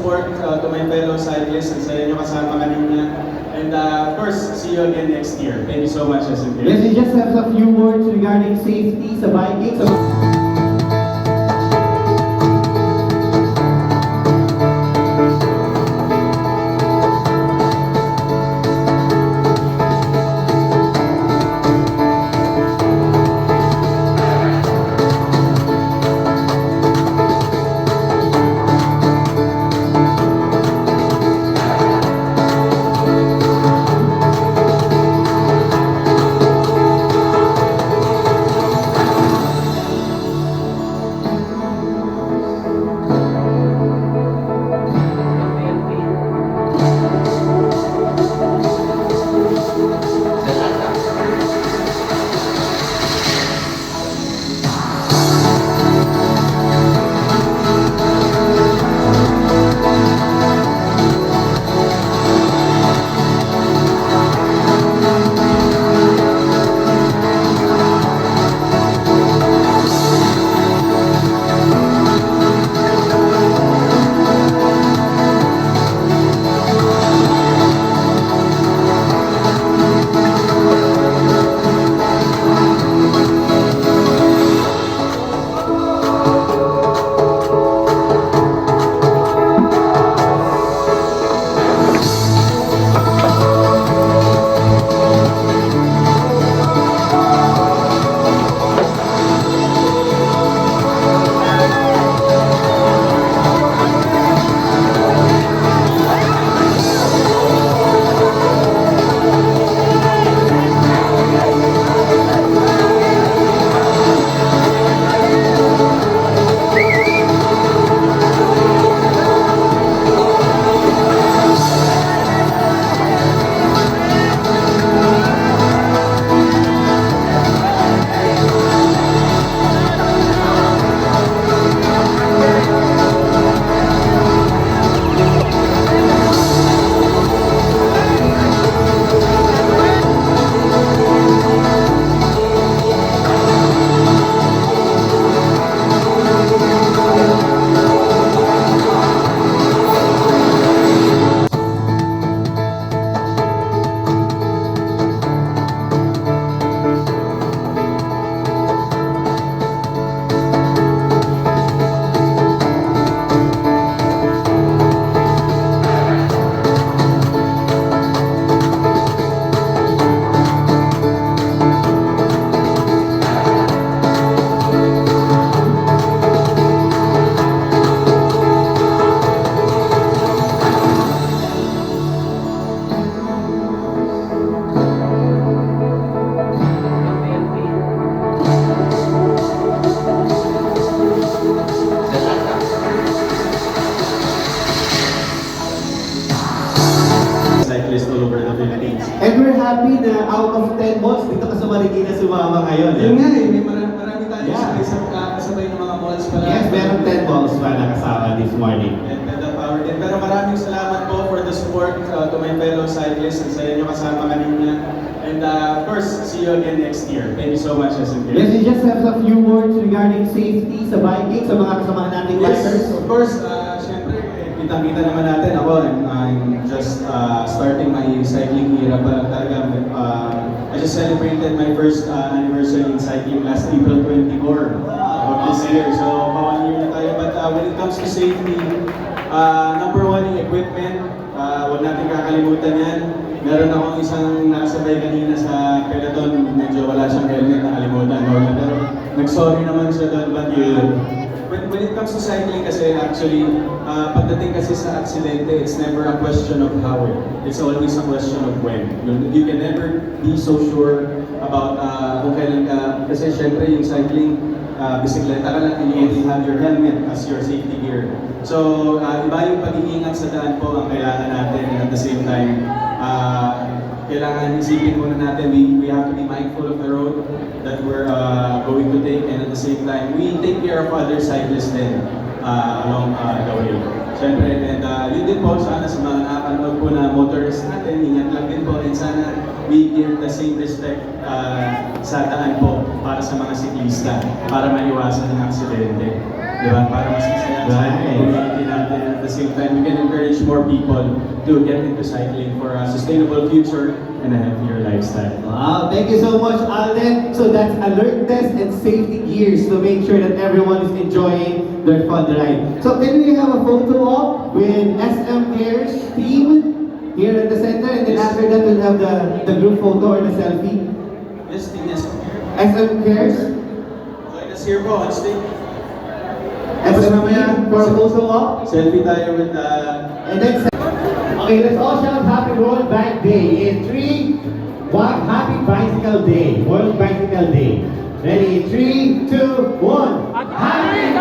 support to my fellow cyclists. Ang saya nyo kasama kanina. And of course, see you again next year. Thank you so much, SMK. Yes, we just have a few words regarding safety sa biking. So, cyclists all over the Philippines. and we're happy na out of 10 balls, dito ka sa Marikina sumama ngayon. Yun nga eh, may marami tayo Yeah. kasabay ng mga malls pala. Yes, meron 10 balls pa nakasama this morning. And the power din. Pero maraming salamat po for the support to my fellow cyclists. Ang saya nyo kasama kanina. And of course, see you again next year. Thank you so much, SMK. Yes, we just have a few words regarding safety sa biking sa mga kasama nating bikers. Yes, of course. Siyempre, kitang-kita naman natin ako. I'm just starting my cycling era pa lang talaga. I just celebrated my first anniversary in cycling last April 24 of this year. So, pa 1 year na tayo. But when it comes to safety, number one, yung equipment. Huwag natin kakalimutan yan. Meron akong isang nakasabay kanina sa peloton, medyo wala siyang helmet, nakalimutan ko. Pero nag-sorry naman siya doon, but when it comes to cycling kasi actually, pagdating kasi sa aksidente, it's never a question of how. It's always a question of when. You can never be so sure about kung kailan ka, kasi syempre yung cycling, bisikleta ka lang, you have your helmet as your safety gear. So, iba yung pag-iingat sa daan po ang kailangan natin, and at the same time, kailangan isipin muna natin, we have to be mindful of the road that we're going to take, and at the same time, we take care of other cyclists din along the way. Siyempre, and yun din po sana sa mga nakakanood po na motorists natin, ingat lang din po, and sana we give the same respect sa daan po para sa mga siklista, para maiwasan ng aksidente. Diba? Para mas masaya sa community natin, at the same same time, we can encourage more people to get into cycling for a sustainable future and a healthier lifestyle. Wow, thank you so much, Alden. So that's alertness and safety gears to make sure that everyone is enjoying their fun ride. So can we have a photo op with SM Cares team here at the center, and then after that we'll have the group photo or the selfie. Yes, Team SM here. SM Cares, Join us here po on stage. SM team for a photo op. Selfie tayo with And then, okay, let's all shout Happy World Bike Day in 3, 1, Happy Bicycle Day, World Bicycle Day. Ready, 3, 2, 1. Happy